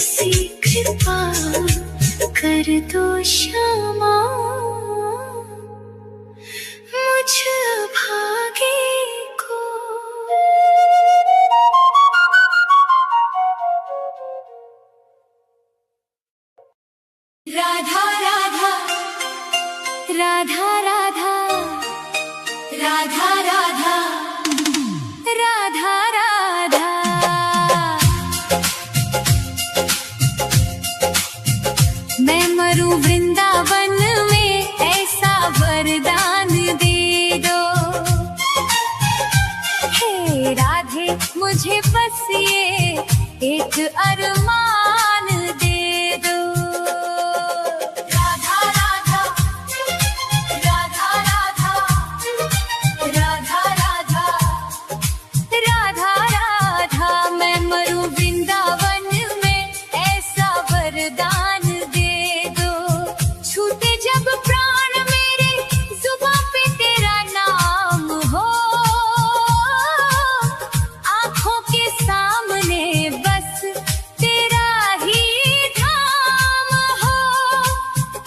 सी कृपा कर दो क्षमा मुझ अभागे को। राधा राधा राधा राधा राधा राधा राधा राधा। मैं मरूं वृंदावन में ऐसा वरदान दे दो। हे राधे मुझे बस ये एक अरमान दे दो। राधा राधा राधा राधा राधा राधा राधा राधा। मैं मरूं वृंदावन में ऐसा वरदान दे दो। छूटे जब प्राण मेरे जुबां पे तेरा नाम हो। आंखों के सामने बस तेरा ही धाम हो।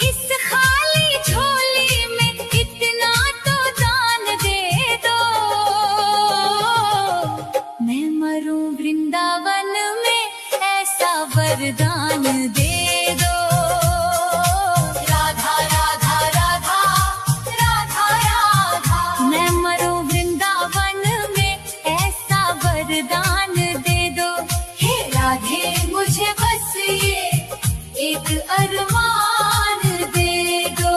इस खाली झोली में इतना तो दान दे दो। मैं मरूं वृंदावन में ऐसा वरदान दे दो। राधा राधा राधा राधा राधा। मैं मरूं वृंदावन में ऐसा वरदान दे दो। हे राधे मुझे बस ये एक अरमान दे दो।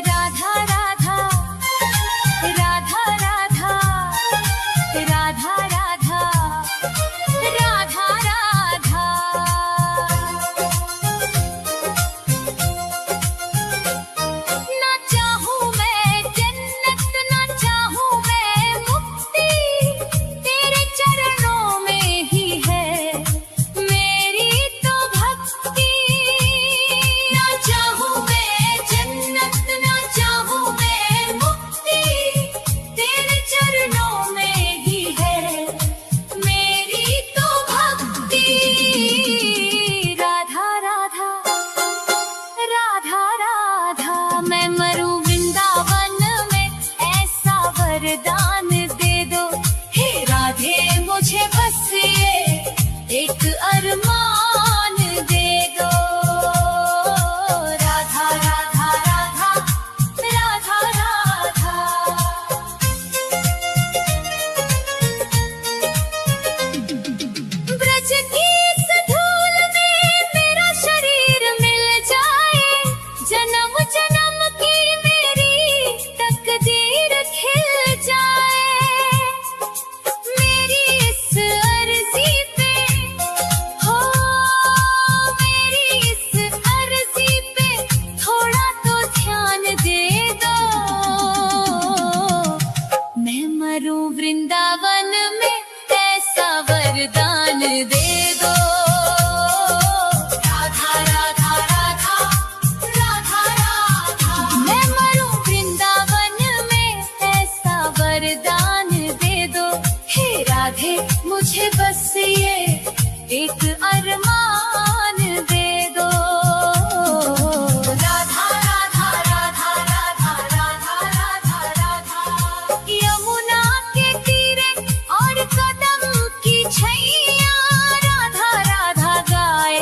राधा राधा राधा राधा राधा राधा राधा राधा। ना चाहूं मैं जन्नत ना चाहूं मैं मुक्ति। तेरे चरणों में ही है मेरी तो भक्ति। ना चाहूं मैं जन्नत ना चाहूं मैं मुक्ति। तेरे चरणों में ही है मेरी तो भक्ति। राधा राधा राधा राधा। मैं मरूं वृंदावन में ऐसा वरदान दे दो। हे राधे मुझे बस ये एक अरमान दे दो। राधा राधा राधा राधा राधा। ब्रज की इस धूल में मेरा शरीर मिल जाए। जन्म जन्म की मेरी तकदीर खिल जाए। मेरी इस अर्जी पे हो मेरी इस अर्जी पे थोड़ा तो ध्यान दे दो। मैं मरूं वृंदावन में ऐसा वरदान दे दो। राधा राधा राधा राधा राधा। मैं मरूं वृंदावन में ऐसा वरदान दे दो। हे राधे मुझे बस ये एक अरमान दे दो। राधा राधा राधा राधा राधा राधा राधा। यमुना के तीरे और कदम की छैया। राधा राधा गाए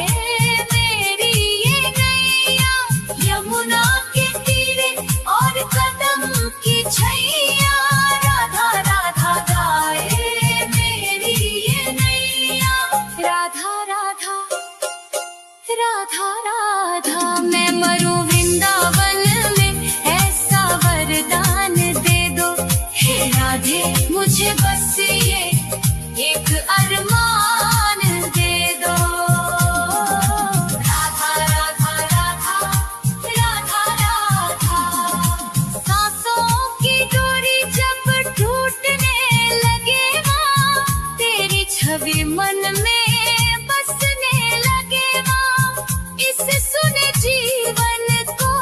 मेरी ये नैया। यमुना के तीरे और कदम की छैया। राधा राधा गाए मेरी ये नैया। राधा राधा राधा राधा। मैं मरूं वृंदावन में ऐसा वरदान दे दो। हे राधे मुझे बस ये एक अरमान दे दो। राधा राधा राधा राधा राधा। सांसों की डोरी जब टूटने लगे माँ। तेरी छवि मन में बसने लगे माँ। इस सुने जीवन को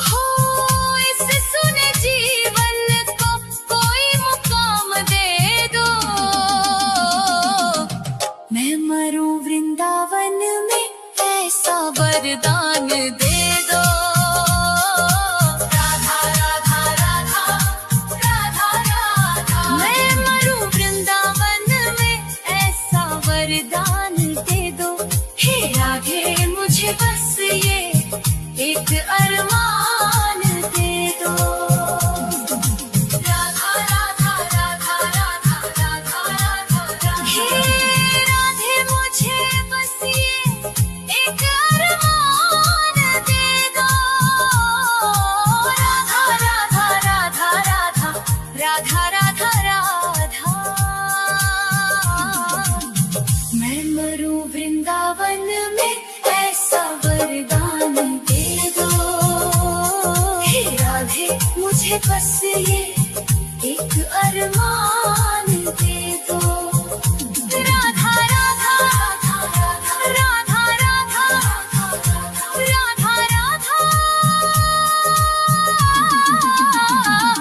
हो इस सुने जीवन को कोई मुकाम दे दो। मैं मरूं वरदान दे दो। राधा राधा राधा राधा राधा, मैं मरूं वृंदावन में ऐसा वरदान दे दो। हे राधे मुझे बस ये एक अरमान दे दो। राधा राधा राधा राधा राधा राधा, हे राधे मुझे बस ये एक अरमान दे दो। राधा राधा राधा राधा राधा राधा राधा, मैं मरूं वृंदावन में ऐसा वरदान दे दो। हे राधे मुझे बस ये एक अरमान दे दो। राधा राधा राधा राधा राधा राधा राधा,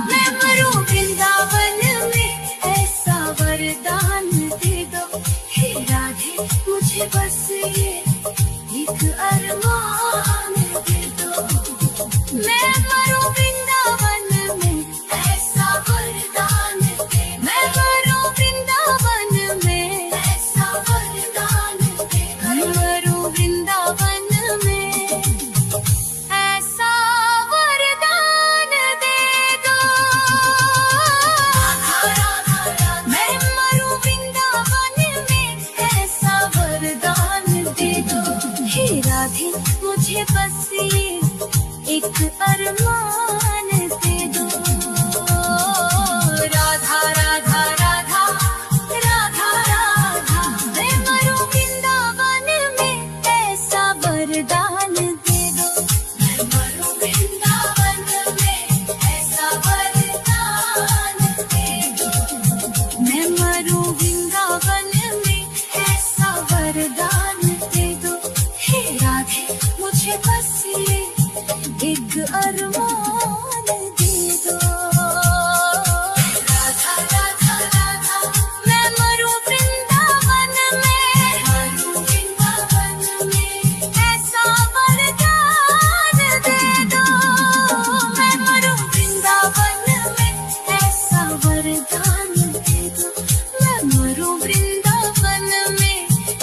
मैं मरूं वृंदावन में ऐसा वरदान दे दो। हे राधे मुझे बस ये एक अरमान दे दो। मैं मरूं वृंदावन में ऐसा वरदान दे, मैं मरूं वृंदावन में ऐसा वरदान दे, मैं मरूं वृंदावन में ऐसा वरदान दे दो। मैं मरूं वृंदावन में ऐसा वरदान दे दो। हे राधे मुझे बस ये एक अरमान दे दो। राधा राधा राधा राधा राधा, मैं मरूं वृंदावन में ऐसा वरदान दे दो। मैं मरूं वृंदावन में ऐसा वरदान दे दो। मैं मरूं वृंदावन में ऐसा वरदान दे दो। हे राधे मुझे बस ये एक अरमान दे दो। राधा राधा राधा, मैं मरूं वृंदावन में, मरूं वृंदावन में ऐसा वरदान दे दो। मैं मरूं वृंदावन में ऐसा वरदान दे दो। मैं मरूं वृंदावन में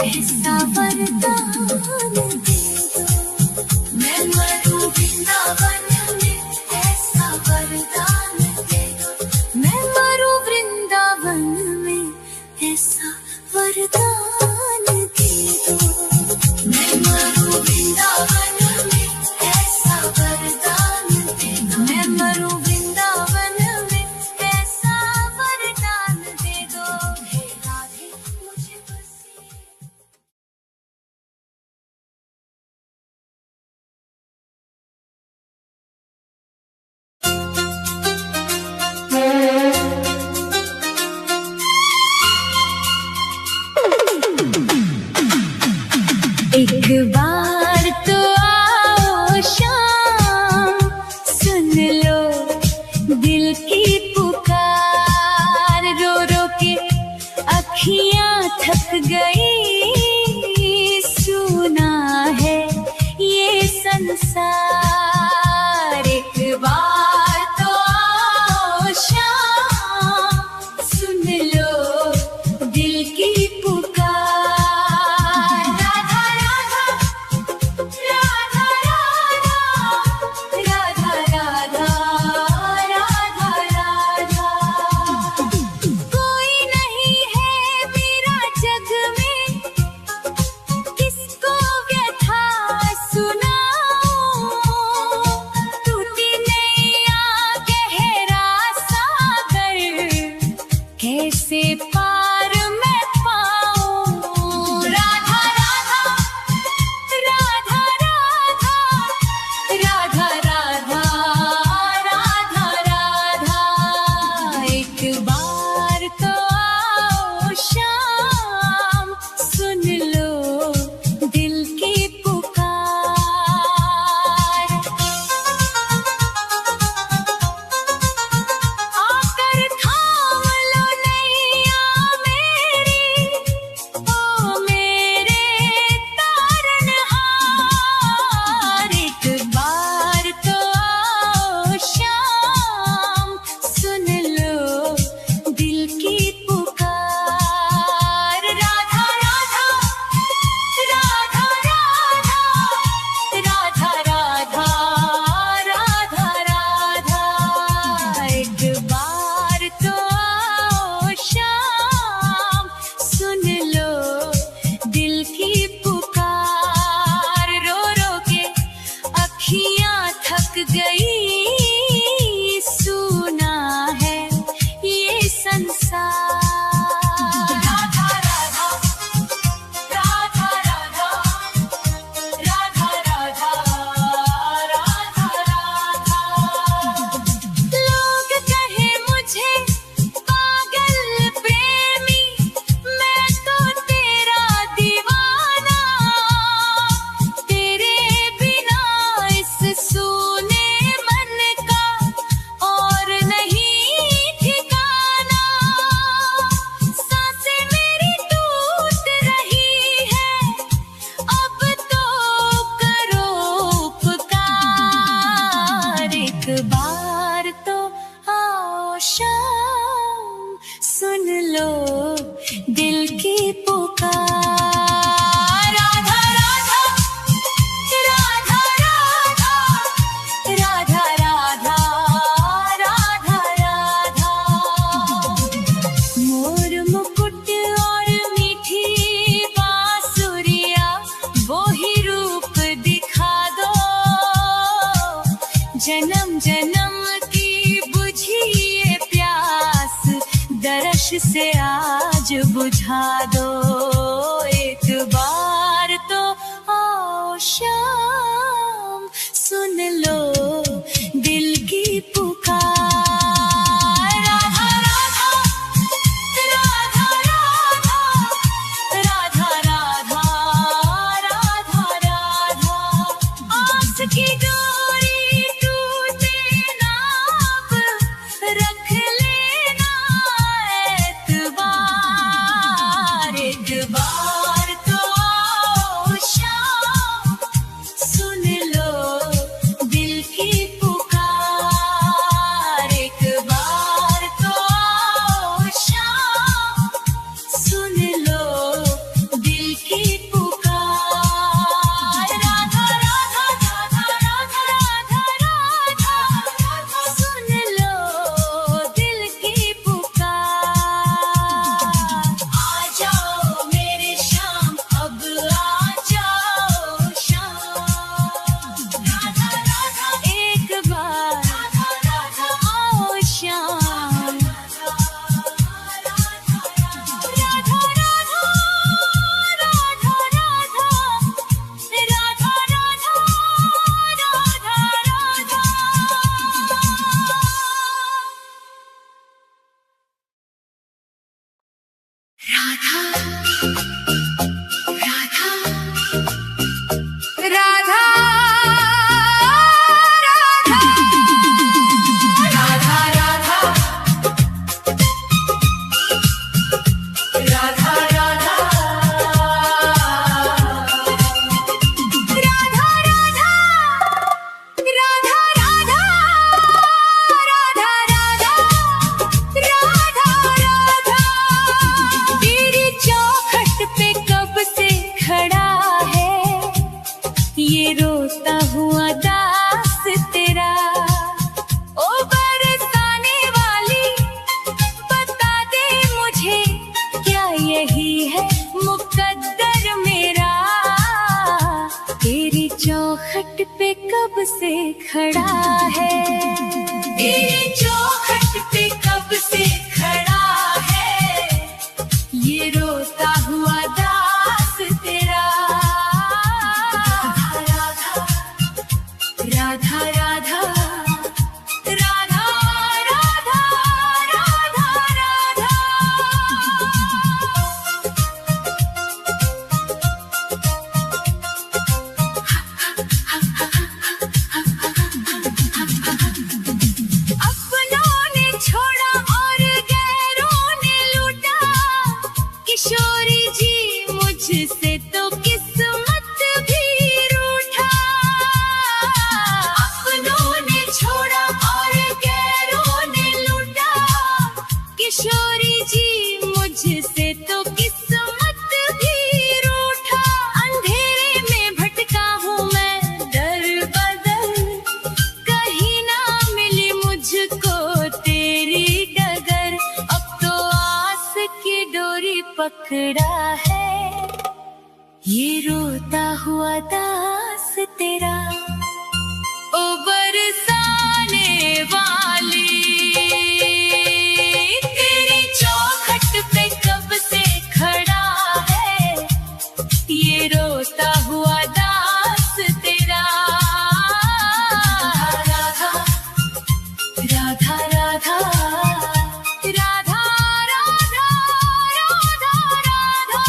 ऐसा वरदान दे दो। मैं मरूं वृंदावन में ऐसा वरदान दे दो। मैं मरूं वृंदावन में ऐसा वरदान दे दो। मैं मरूं वृंदावन में ऐसा वरदान दे दो। मैं मरूं वृंदावन में ऐसा वरदान दे दो। हे राधे मुझे बस ये एक बार तो आओ शाम, सुन लो दिल की पुकार। रो रो के अखियां थक गई, सुना है ये संसार। एक बार तो आओ शाम, सुन लो दिल की पुकार। राधा राधा राधा राधा राधा राधा राधा, कोई नहीं है मेरा जग में, किसको व्यथा सुनाऊं। बुझा दो एक बार तो आओ शाम, सुन लो दिल की पुकार। राधा राधा राधा राधा राधा राधा राधा राधा, आस की डोरी टूटे ना अब, रख लेना एतबार। एक बार तो आओ शाम, सुन लो दिल की पुकार। एक बार तो आओ शाम, सुन लो दिल की पुकार। राधा राधा राधा राधा राधा राधा, सुन लो दिल की पुकार। आ जाओ मेरे शाम, अब आ जाओ शाम। राधा राधा एक बार, राधा राधा आओ शाम। राधा राधा राधा राधा राधा तेरी चौखट पे कब से खड़ा है ये रोता हुआ दास तेरा। ओ बरसाने वाली बता दे मुझे, क्या यही है मुकद्दर मेरा। तेरी चौखट पे कब से खड़ा है, तेरी चौखट पे कब से खड़ा है ये रोता हुआ दास तेरा। राधा राधा राधा राधा राधा राधा राधा। अपनों ने छोड़ा और गैरों ने लूटा, किशोरी जी मुझसे तो किस्मत भी रूठा। अपनों ने छोड़ा और गैरों ने लूटा, किशोरी जी मुझसे तो किस्मत भी रूठा। अंधेरे में भटका हूँ मैं दर बदर, कहीं ना मिली मुझको तेरी डगर। अब तो आस की डोरी पकड़ा है ये रोता हुआ दास तेरा। ओ बरसाने वाली तेरी चौखट पे कब से खड़ा है ये रोता हुआ दास तेरा। राधा राधा राधा राधा राधा राधा राधा।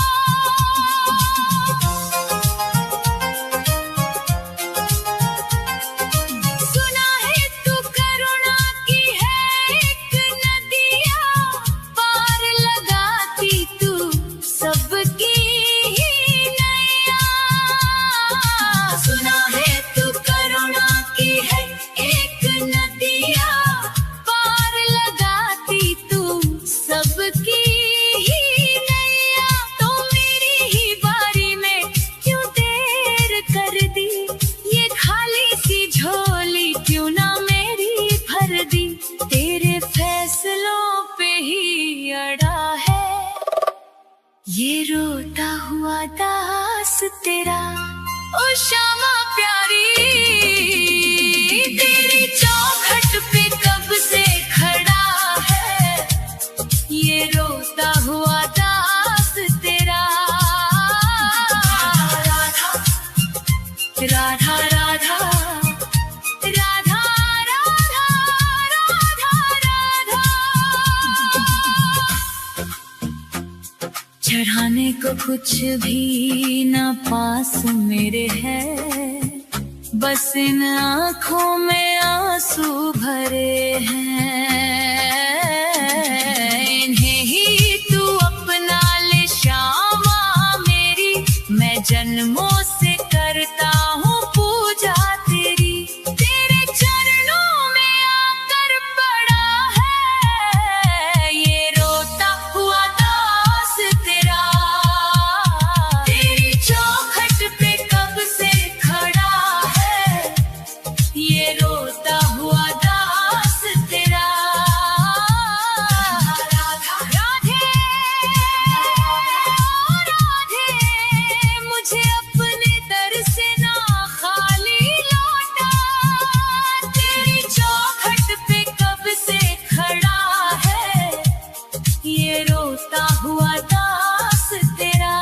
सुना है तू करुणा की है एक नदिया, पार लगाती तू सबकी ही नैया। सुना है तू करुणा की है एक नदिया, पार लगाती तू सबकी ही नैया। तो मेरी ही बारी में क्यों देर कर दी, ये खाली सी झोली क्यों ना मेरी भर दी। तेरे फैसलों पे ही अड़ा है ये रोता हुआ दास तेरा। ओ श्यामा प्यारी तेरी चौखट पे कब से खड़ा है ये रोता हुआ दास चढ़ाने को कुछ भी ना पास मेरे है, बस इन आँखों में आंसू भरे हैं। इन्हें ही तू अपना ले श्यामा मेरी, मैं जन्मों से करता हूँ पूजा तेरी। तेरे चरणों में आकर पड़ा है ये रोता हुआ दास तेरा। तेरी चौखट पे कब से खड़ा है ये रोता हुआ दास तेरा। राधे राधे मुझे अपने दर से ना खाली लौटा। तेरी चौखट पे कब से खड़ा है ये रोता हुआ दास तेरा।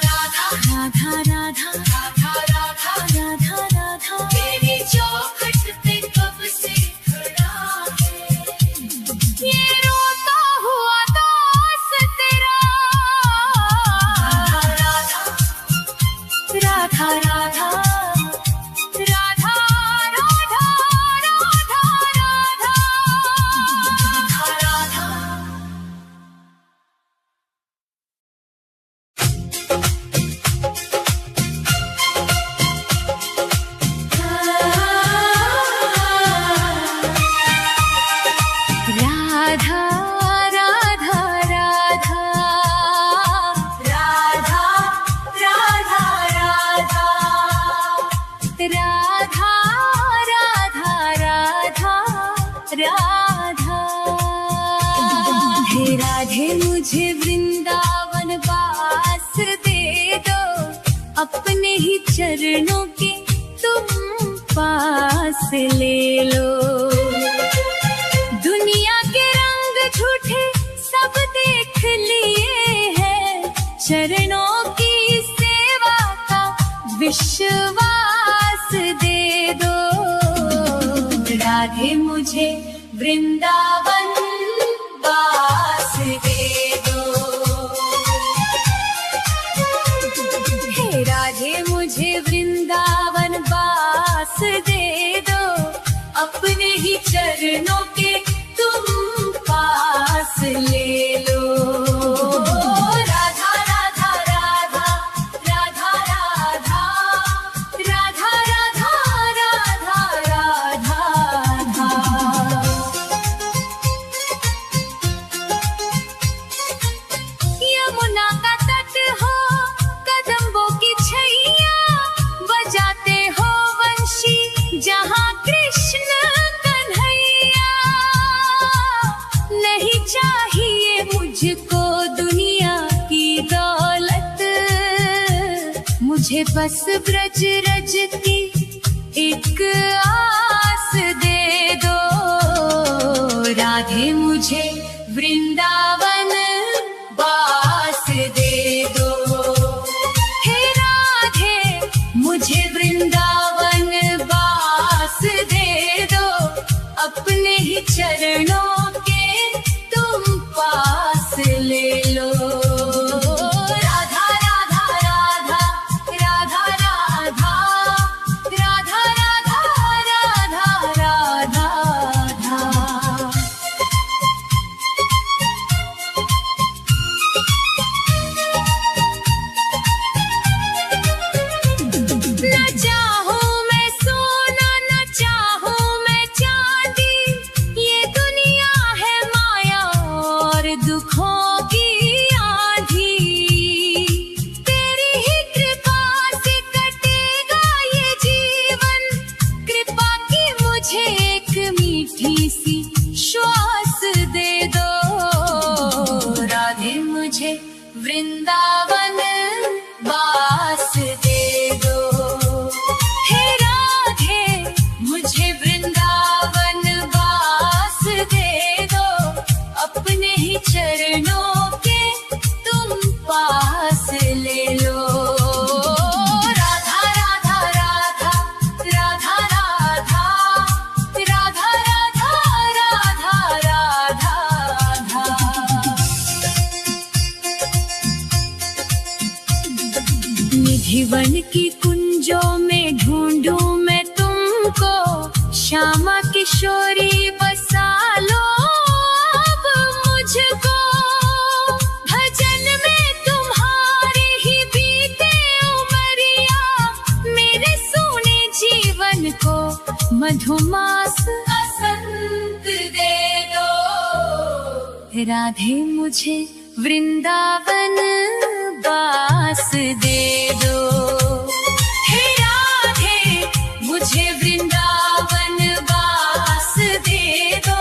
राधा राधा राधा राधा राधा राधा राधा तेरी चौखट पे कब से खड़ा है ये रोता हुआ दास तेरा। राधा राधा राधा राधा राधा राधा राधा राधा। राधा राधा राधा राधा राधा राधा राधा राधा राधा। हे राधे मुझे वृंदावन वास दे दो, अपने ही चरणों के तुम पास ले लो। दुनिया के रंग झूठे सब देख लिए हैं, चरणों की सेवा का विश्वास दे दो। राधे मुझे वृंदावन वास दे दो। हे राधे मुझे वृंदावन वास दे दो, अपने ही चरणों के तुम पास ले लो। राधा राधा राधा राधा राधा राधा राधा राधा राधा। यमुना का तट हो कदम्बों की छैया, बजाते हो वंशी जहाँ कृष्ण कन्हैया। नहीं चाहिए मुझको दुनिया की दौलत, मुझे बस ब्रज रज की एक आस दे दो। राधे मुझे वृंदावन वास दे दो। हे राधे मुझे वृंदावन वास दे दो, अपने ही चरणों के तुम पास ले लो। राधा राधा राधा राधा राधा राधा राधा राधा राधा। न चाहूं मैं सोना न चाहूं मैं चांदी, ये दुनिया है माया और दुखों की आंधी। तेरी ही कृपा से कटेगा ये जीवन, कृपा की मुझे एक मीठी सी श्वास दे दो। राधे मुझे वृंदावन वास दे दो। हे राधे मुझे वृंदावन वास दे दो, अपने ही चरणों के तुम पास ले लो। राधा राधा राधा राधा राधा राधा राधा राधा राधा राधा। मधुवन की कुंजों में ढूंढूं मैं तुमको, श्यामा किशोरी बसा लो अब मुझको। भजन में तुम्हारे ही बीते उमरिया, मेरे सोने जीवन को मधुमास बसंत दे दो। राधे मुझे वृंदावन वास दे दो। हे राधे मुझे वृंदावन वास दे दो,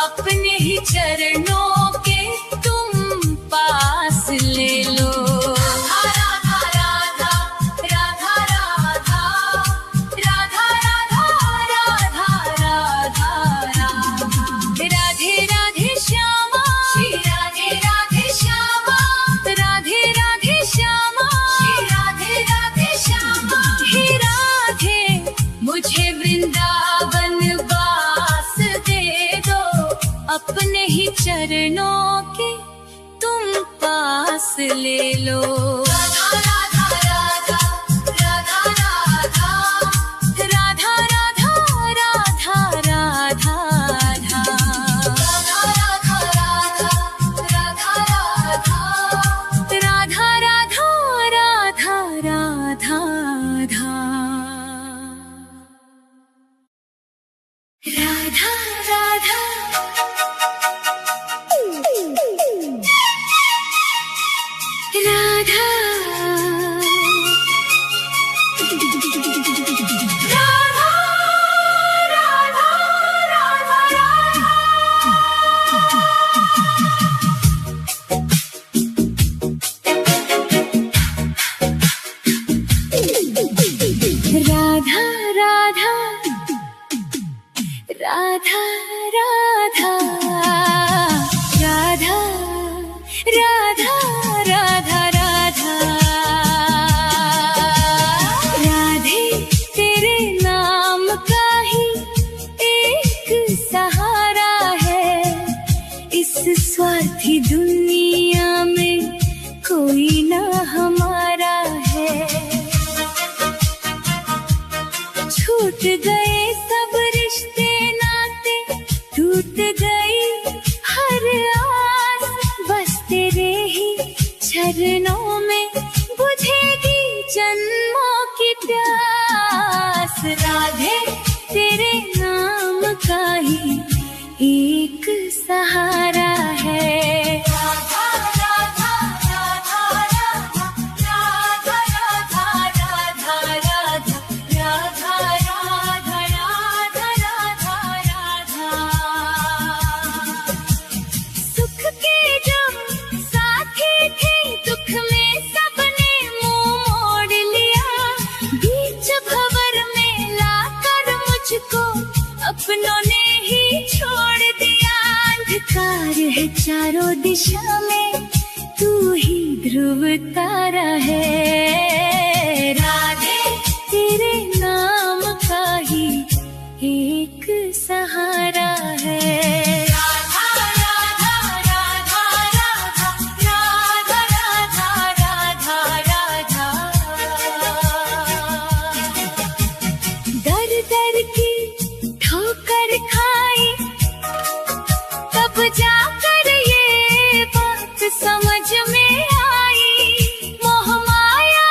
अपने ही चरणों के तुम पास ले लो। राधा राधा राधा राधा राधा राधा राधा राधा राधे राधे श्यामा, श्री राधे राधे श्यामा, राधे राधे श्यामा, श्री राधे राधे श्यामा। हे राधे मुझे वृंदावन वास दे दो, अपने ही चरणों के तुम पास ले लो। राधा राधा राधा राधा राधा राधा राधा राधा राधा स्वार्थी दुनिया में कोई ना हमारा है। छूट गए सब रिश्ते नाते, टूट गई हर आस, बस तेरे ही चरणों में बुझेगी जन्मों की प्यास। राधे तेरे नाम का ही एक सहारा है। राधा राधा राधा राधा राधा राधा राधा राधा राधा राधा राधा राधा। सुख के जब साथी थे, दुख में सबने मुंह मोड़ लिया, बीच भंवर में लाकर मुझको अपनों ने ही छोड़ दिया। अंधकार है चारों दिशा में, तू ही ध्रुव तारा है। राधे तेरे नाम का ही एक सहारा है। राधा राधा राधा राधा राधा राधा राधा राधा। दर दर की ठोकर खाई, तब जाकर ये बात समझ में आई, मोह माया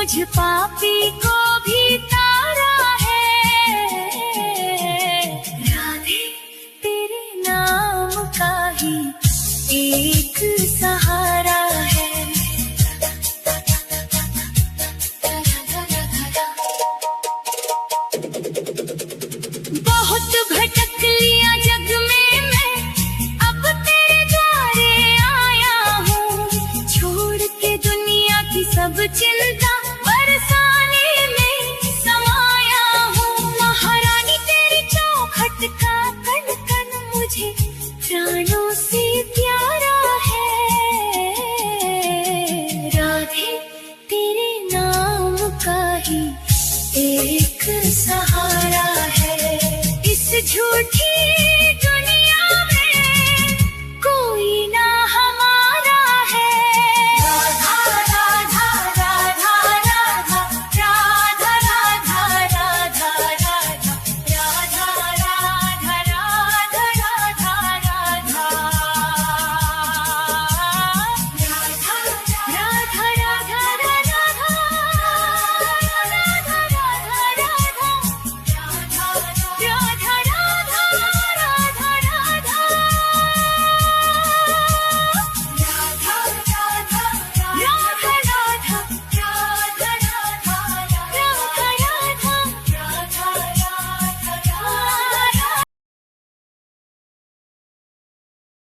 मुझ पापी को भी तारा है। राधे तेरे नाम का ही एक सहारा है। बहुत भटक लिया जग में मैं, अब तेरे द्वारे आया हूँ। छोड़ के दुनिया की सब चिंता बरसाने में समाया हूँ। महारानी तेरी चौखट का कण कण मुझे प्राणों से प्यारा है। राधे तेरे नाम का ही एक सहारा है। इस झूठ